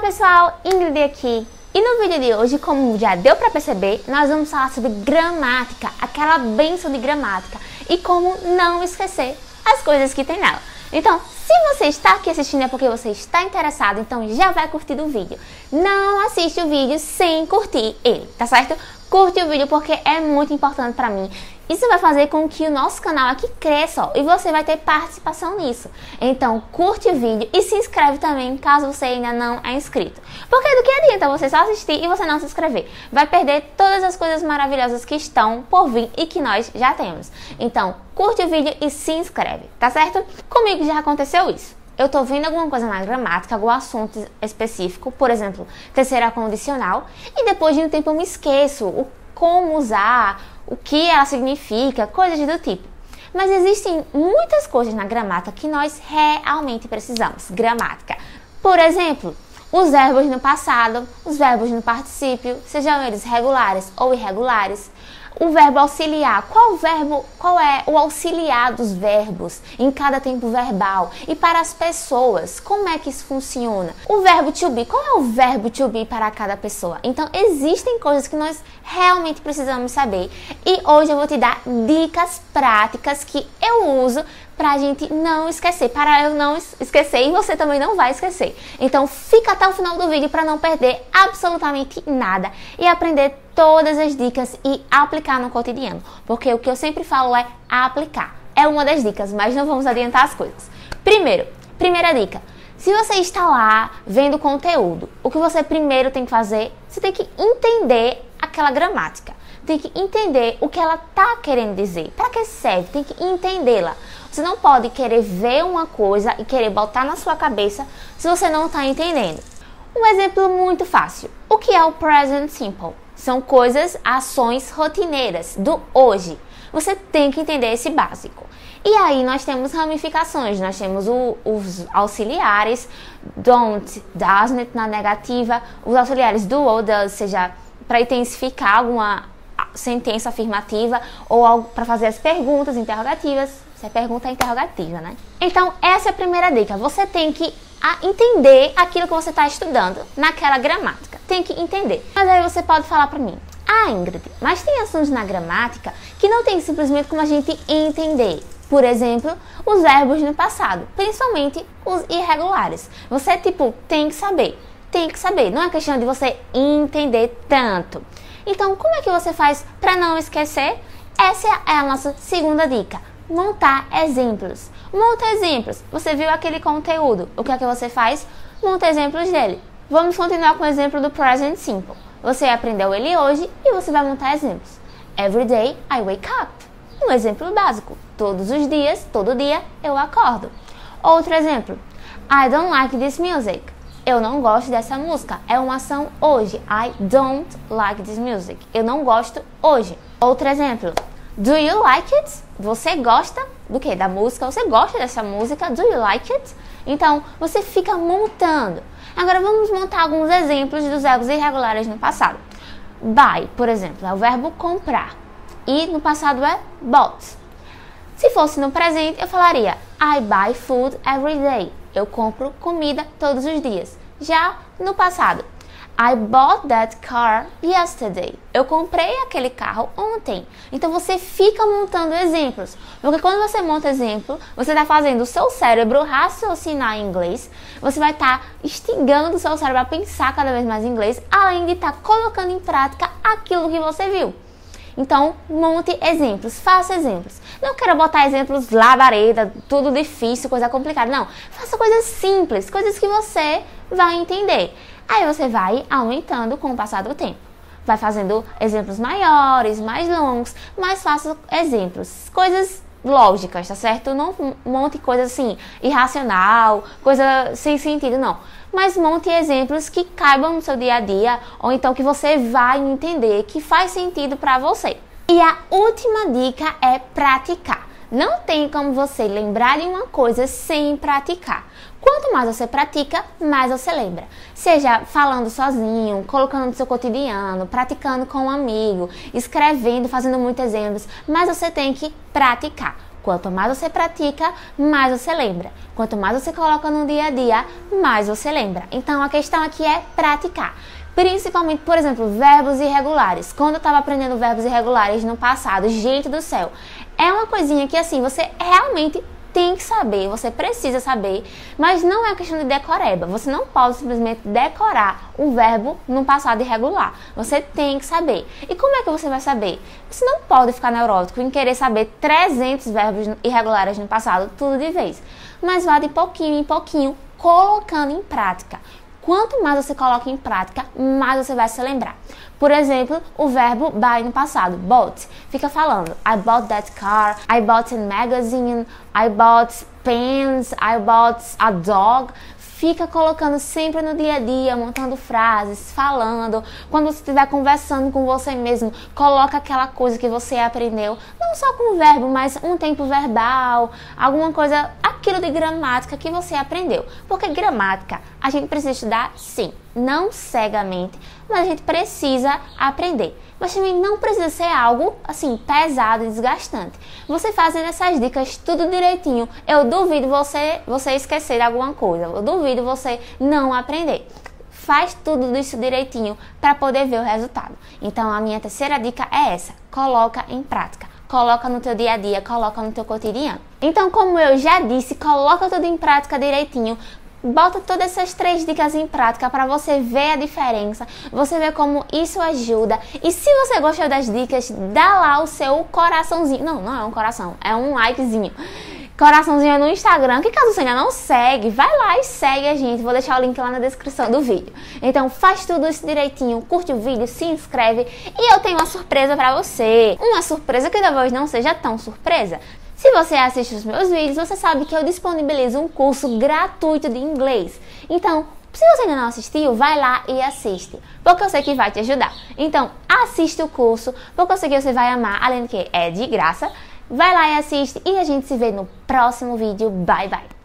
pessoal, Ingrid aqui. E no vídeo de hoje, como já deu pra perceber, nós vamos falar sobre gramática, aquela bênção de gramática e como não esquecer as coisas que tem nela. Então, se você está aqui assistindo é porque você está interessado, então já vai curtir o vídeo. Não assiste o vídeo sem curtir ele, tá certo? Curte o vídeo porque é muito importante pra mim. Isso vai fazer com que o nosso canal aqui cresça, ó, e você vai ter participação nisso. Então, curte o vídeo e se inscreve também, caso você ainda não é inscrito. Porque do que adianta você só assistir e você não se inscrever? Vai perder todas as coisas maravilhosas que estão por vir e que nós já temos. Então, curte o vídeo e se inscreve, tá certo? Comigo já aconteceu isso. Eu tô vendo alguma coisa na gramática, algum assunto específico, por exemplo, terceira condicional, e depois de um tempo eu me esqueço como usar, o que ela significa, coisas do tipo. Mas existem muitas coisas na gramática que nós realmente precisamos. Gramática. Por exemplo, os verbos no passado, os verbos no particípio, sejam eles regulares ou irregulares. O verbo auxiliar, qual é o auxiliar dos verbos em cada tempo verbal? E para as pessoas, como é que isso funciona? O verbo to be, qual é o verbo to be para cada pessoa? Então, existem coisas que nós realmente precisamos saber. E hoje eu vou te dar dicas práticas que eu uso pra gente não esquecer, para eu não esquecer e você também não vai esquecer. Então fica até o final do vídeo para não perder absolutamente nada e aprender todas as dicas e aplicar no cotidiano, porque o que eu sempre falo é aplicar. É uma das dicas, mas não vamos adiantar as coisas. Primeira dica. Se você está lá vendo conteúdo, o que você primeiro tem que fazer, você tem que entender aquela gramática. Tem que entender o que ela está querendo dizer. Para que serve? Tem que entendê-la. Você não pode querer ver uma coisa e querer botar na sua cabeça se você não está entendendo. Um exemplo muito fácil. O que é o present simple? São coisas, ações rotineiras do hoje. Você tem que entender esse básico. E aí nós temos ramificações. Nós temos os auxiliares, don't, doesn't na negativa, os auxiliares do ou does, seja para intensificar alguma sentença afirmativa ou algo para fazer as perguntas interrogativas. Se é pergunta, é interrogativa, né? Então, essa é a primeira dica. Você tem que entender aquilo que você está estudando naquela gramática. Tem que entender. Mas aí você pode falar para mim: ah, Ingrid, mas tem assuntos na gramática que não tem simplesmente como a gente entender. Por exemplo, os verbos no passado, principalmente os irregulares. Você, tem que saber. Tem que saber. Não é questão de você entender tanto. Então, como é que você faz para não esquecer? Essa é a nossa segunda dica. Montar exemplos. Monta exemplos. Você viu aquele conteúdo. O que é que você faz? Monta exemplos dele. Vamos continuar com o exemplo do present simple. Você aprendeu ele hoje e você vai montar exemplos. Every day I wake up. Um exemplo básico. Todos os dias, todo dia, eu acordo. Outro exemplo. I don't like this music. Eu não gosto dessa música. É uma ação hoje. I don't like this music. Eu não gosto hoje. Outro exemplo. Do you like it? Você gosta do quê? Da música? Você gosta dessa música? Do you like it? Então, você fica montando. Agora, vamos montar alguns exemplos dos verbos irregulares no passado. Buy, por exemplo, é o verbo comprar. E no passado é bought. Se fosse no presente, eu falaria I buy food every day. Eu compro comida todos os dias. Já no passado, I bought that car yesterday. Eu comprei aquele carro ontem. Então você fica montando exemplos. Porque quando você monta exemplo, você está fazendo o seu cérebro raciocinar em inglês. Você vai estar instigando o seu cérebro a pensar cada vez mais em inglês, além de estar colocando em prática aquilo que você viu. Então, monte exemplos, faça exemplos. Não quero botar exemplos labareda, tudo difícil, coisa complicada. Não, faça coisas simples, coisas que você vai entender. Aí você vai aumentando com o passar do tempo. Vai fazendo exemplos maiores, mais longos, mas faça exemplos, coisas lógicas, tá certo? Não monte coisa assim, irracional, coisa sem sentido, não. Mas monte exemplos que caibam no seu dia a dia, ou então que você vai entender, que faz sentido para você. E a última dica é praticar. Não tem como você lembrar de uma coisa sem praticar. Quanto mais você pratica, mais você lembra. Seja falando sozinho, colocando no seu cotidiano, praticando com um amigo, escrevendo, fazendo muitos exemplos. Mas você tem que praticar. Quanto mais você pratica, mais você lembra. Quanto mais você coloca no dia a dia, mais você lembra. Então a questão aqui é praticar. Principalmente, por exemplo, verbos irregulares. Quando eu estava aprendendo verbos irregulares no passado, gente do céu, é uma coisinha que assim, você realmente tem que saber, você precisa saber, mas não é questão de decoreba. Você não pode simplesmente decorar o verbo no passado irregular. Você tem que saber. E como é que você vai saber? Você não pode ficar neurótico em querer saber 300 verbos irregulares no passado, tudo de vez. Mas vá de pouquinho em pouquinho, colocando em prática. Quanto mais você coloca em prática, mais você vai se lembrar. Por exemplo, o verbo buy no passado, bought. Fica falando, I bought that car, I bought a magazine, I bought pens, I bought a dog. Fica colocando sempre no dia a dia, montando frases, falando. Quando você estiver conversando com você mesmo, coloca aquela coisa que você aprendeu. Não só com o verbo, mas um tempo verbal, alguma coisa, aquilo de gramática que você aprendeu. Porque gramática, a gente precisa estudar, sim. Não cegamente, mas a gente precisa aprender. Mas também não precisa ser algo, assim, pesado e desgastante. Você fazendo essas dicas tudo direitinho, eu duvido você esquecer de alguma coisa. Eu duvido você não aprender. Faz tudo isso direitinho para poder ver o resultado. Então, a minha terceira dica é essa. Coloca em prática. Coloca no teu dia a dia, coloca no teu cotidiano. Então, como eu já disse, coloca tudo em prática direitinho. Bota todas essas 3 dicas em prática para você ver a diferença, você ver como isso ajuda. E se você gostou das dicas, dá lá o seu coraçãozinho. Não é um coração, é um likezinho. Coraçãozinho no Instagram, que caso você ainda não segue, vai lá e segue a gente. Vou deixar o link lá na descrição do vídeo. Então faz tudo isso direitinho, curte o vídeo, se inscreve e eu tenho uma surpresa para você. Uma surpresa que talvez não seja tão surpresa. Se você assiste os meus vídeos, você sabe que eu disponibilizo um curso gratuito de inglês. Então, se você ainda não assistiu, vai lá e assiste, porque eu sei que vai te ajudar. Então, assiste o curso, porque eu sei que você vai amar, além de que é de graça. Vai lá e assiste e a gente se vê no próximo vídeo. Bye, bye!